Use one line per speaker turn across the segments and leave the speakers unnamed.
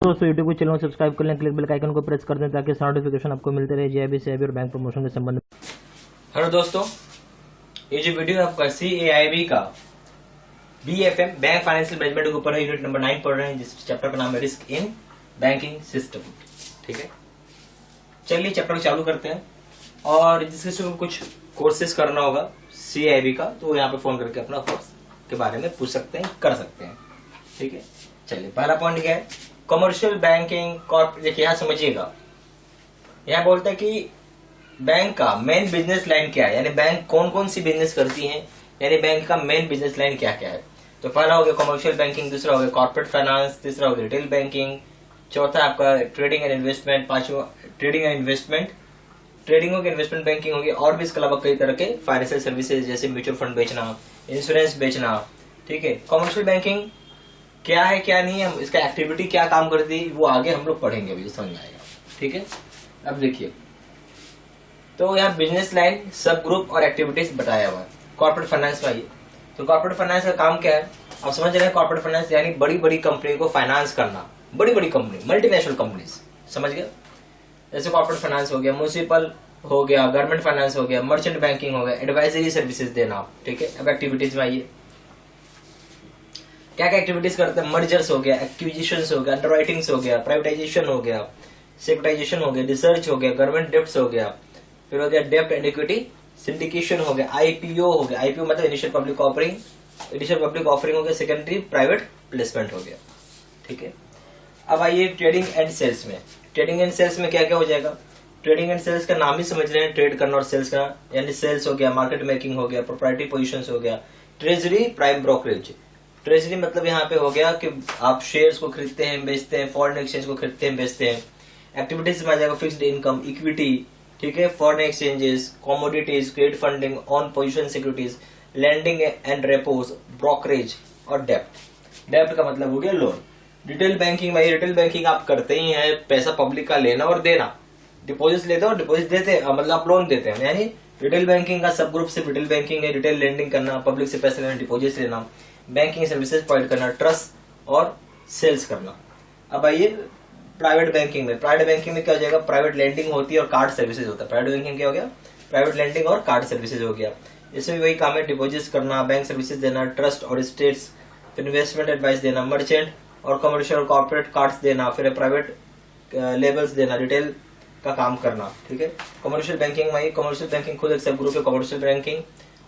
दोस्तों यूट्यूब को channel subscribe कर लें, क्लिक बेल आइकन को प्रेस कर दें ताकि नोटिफिकेशन आपको मिलते रहे जेआईबी सीआईबी और बैंक प्रमोशन के संबंध में।
हेलो दोस्तों, ये जो वीडियो है आपका CAIIB का BFM बैंक फाइनेंशियल मैनेजमेंट के ऊपर है। यूनिट नंबर 9 पढ़ रहे हैं, जिस चैप्टर का नाम है रिस्क इन बैंकिंग सिस्टम। ठीक है, चलिए चैप्टर चालू करते हैं। और जिसके कुछ कोर्सेज करना होगा CAIIB का, तो यहाँ पे फोन करके अपना कोर्स के बारे में पूछ सकते हैं, कर सकते हैं। ठीक है, चलिए पहला पॉइंट क्या है, कमर्शियल बैंकिंग कॉर्पोरेट। देखिए यहाँ समझिएगा, यहाँ बोलता है कि बैंक का मेन बिजनेस लाइन क्या है, यानी बैंक कौन कौन सी बिजनेस करती है, यानी बैंक का मेन बिजनेस लाइन क्या क्या है। तो पहला हो गया कमर्शियल बैंकिंग, दूसरा हो गया कॉर्पोरेट फाइनेंस, तीसरा हो गया रिटेल बैंकिंग, चौथा आपका ट्रेडिंग एंड इन्वेस्टमेंट, पांचवा ट्रेडिंग एंड इन्वेस्टमेंट, ट्रेडिंग होगी, इन्वेस्टमेंट बैंकिंग होगी, और भी इसके अलावा कई तरह के फाइनेंशियल सर्विसेज जैसे म्यूचुअल फंड बेचना, इंश्योरेंस बेचना। ठीक है, कमर्शियल बैंकिंग क्या है क्या नहीं है, इसका एक्टिविटी क्या काम करती है, वो आगे हम लोग पढ़ेंगे, अभी समझ में आएगा। ठीक है, अब देखिए, तो यहाँ बिजनेस लाइन, सब ग्रुप और एक्टिविटीज बताया हुआ है। कॉर्पोरेट फाइनेंस में आइए, तो कॉर्पोरेट फाइनेंस का काम क्या है, आप समझ रहे हैं। कॉर्पोरेट फाइनेंस यानी बड़ी बड़ी कंपनी को फाइनेंस करना, बड़ी बड़ी कंपनी, मल्टीनेशनल कंपनीज, समझ गए। जैसे कॉर्पोरेट फाइनेंस हो गया, म्यूनिसिपल हो गया, गवर्नमेंट फाइनेंस हो गया, मर्चेंट बैंकिंग हो गया, एडवाइजरी सर्विसेज देना। ठीक है, अब एक्टिविटीज में आइए, क्या क्या एक्टिविटीज करते हैं। मर्जर्स हो गया, एक्विजिशंस हो गया, अंडरराइटिंग्स हो गया, प्राइवेटाइजेशन हो गया, सेक्रेटाइजेशन हो गया, रिसर्च हो गया, गवर्नमेंट डेप्ट्स हो गया, फिर हो गया डेप्ट एंड इक्विटी सिंडिकेशन हो गया, आईपीओ हो गया। आईपीओ मतलब initial public offering, initial public offering हो गया, सेकेंडरी प्राइवेट प्लेसमेंट हो गया। ठीक है, अब आइए ट्रेडिंग एंड सेल्स में। ट्रेडिंग एंड सेल्स में क्या क्या हो जाएगा, ट्रेडिंग एंड सेल्स का नाम ही समझ रहे हैं, ट्रेड करना और सेल्स करना, यानी सेल्स हो गया, मार्केट मेकिंग हो गया, प्रोप्राइटरी पोजीशंस हो गया, ट्रेजरी, प्राइम ब्रोकरेज। ट्रेजरी मतलब यहाँ पे हो गया कि आप शेयर्स को खरीदते हैं, बेचते हैं, फॉरेन एक्सचेंज को खरीदते हैं, बेचते हैं। एक्टिविटीज में आ जाएगा फिक्स्ड इनकम, इक्विटी, ठीक है, foreign exchanges, commodities, credit funding, on position securities, landing and repos, brokerage और डेप्ट। डेप्ट का मतलब हो गया लोन। रिटेल बैंकिंग में, रिटेल बैंकिंग आप करते ही हैं, पैसा पब्लिक का लेना और देना, डिपॉजिट लेते हो, डिपॉजिट देते हैं, मतलब आप लोन देते हैं, यानी रिटेल बैंकिंग का सब ग्रुप से रिटेल बैंकिंग है। रिटेल लेंडिंग करना, पब्लिक से पैसे लेना, डिपॉजिट लेना, बैंकिंग सर्विसेज प्रोवाइड करना, ट्रस्ट और सेल्स करना। अब आइए प्राइवेट बैंकिंग में। प्राइवेट बैंकिंग में क्या हो जाएगा, प्राइवेट लेंडिंग होती है और कार्ड सर्विसेज होता है। प्राइवेट बैंकिंग क्या हो गया, प्राइवेट लेंडिंग और कार्ड सर्विसेज हो गया। इसमें भी वही काम है, डिपॉजिट करना, बैंक सर्विसेज देना, ट्रस्ट और स्टेट्स, फिर इन्वेस्टमेंट एडवाइस देना, मर्चेंट और कमर्शियल और कॉर्पोरेट कार्ड्स देना, फिर प्राइवेट लेबल्स देना, रिटेल का काम करना। ठीक है, कमर्शियल बैंकिंग में, कमर्शियल बैंकिंग खुद एक सब ग्रुप है, कमर्शियल बैंकिंग।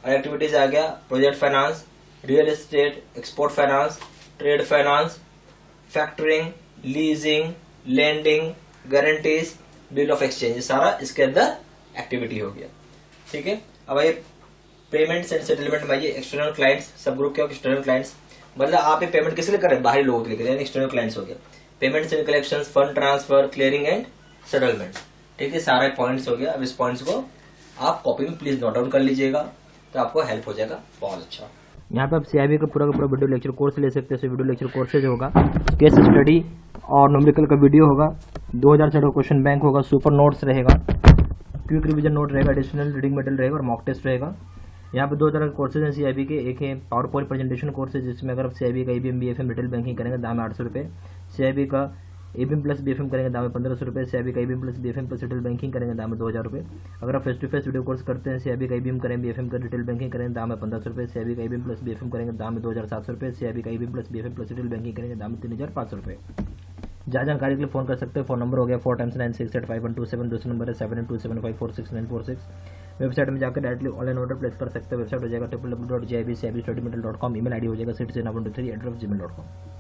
और एक्टिविटीज आ गया project finance, real estate, export finance, trade finance, factoring, leasing, lending, guarantees, bill of exchange, सारा इसके अंदर एक्टिविटी हो गया। ठीक है, अब आइए पेमेंट्स एंड सेटलमेंट में आइए। एक्सटर्नल क्लाइंट्स, सब ग्रुप क्या, एक्सटर्नल क्लाइंट्स मतलब आप ये पेमेंट किसके लिए कर रहे हैं, बाहरी लोगों के लिए, एक्सटर्नल क्लाइंट्स हो गया। Payments and collections, fund transfer, clearing and settlement. ठीक है, सारे पॉइंट्स हो गया। अब इस पॉइंट्स को आप कॉपी में प्लीज नोट डाउन कर लीजिएगा, तो आपको हेल्प हो जाएगा, बहुत अच्छा।
यहाँ पे आप सीआईबी का पूरा वीडियो लेक्चर कोर्स ले सकते हैं। वीडियो लेक्चर कोर्सेज होगा, केस स्टडी और न्यूमेरिकल का वीडियो होगा, 2000 से क्वेश्चन बैंक होगा, सुपर नोट्स रहेगा, क्विक रिवीजन नोट रहेगा, एडिशनल रीडिंग मटेरियल रहेगा और मॉक टेस्ट रहेगा। यहाँ पे 2 तरह के कोर्सेज हैं सीआईबी के। एक है पावर पॉइंट प्रेजेंटेशन कोर्सेज, जिसमें अगर आप सीआईबी का ABM BFM रिटेल बैंकिंग करेंगे दाम है 800 रुपये। सीआईबी का ABM प्लस BFM करेंगे दाम है 1500 रुपये। सीआईबी का ABM plus BFM plus retail banking करेंगे दाम है 2000 रुपये। अगर आप face to face video course करते हैं, सीआईबी का ABM करें, BFM का रिटेल बैंकिंग करेंगे दाम है 1500 रुपये। सीआईबी का ABM प्लस BFM करेंगे दाम है 2700 रुपये। सीआईबी का ABM plus BFM plus retail banking करेंगे दाम है 3500 रुपये। जहाँ जानकारी के लिए फोन कर सकते हैं। फोन नंबर हो गया 4 times 9685127। दूसरा नंबर है 7227546946। वेबसाइट में जाकर डायरेक्टली ऑनलाइन ऑर्डर प्लेस कर सकते हैं। वेबसाइट हो जाएगा www.jaibcibstudymental.com। ईमेल आईडी हो जाएगा citizen123@gmail.com।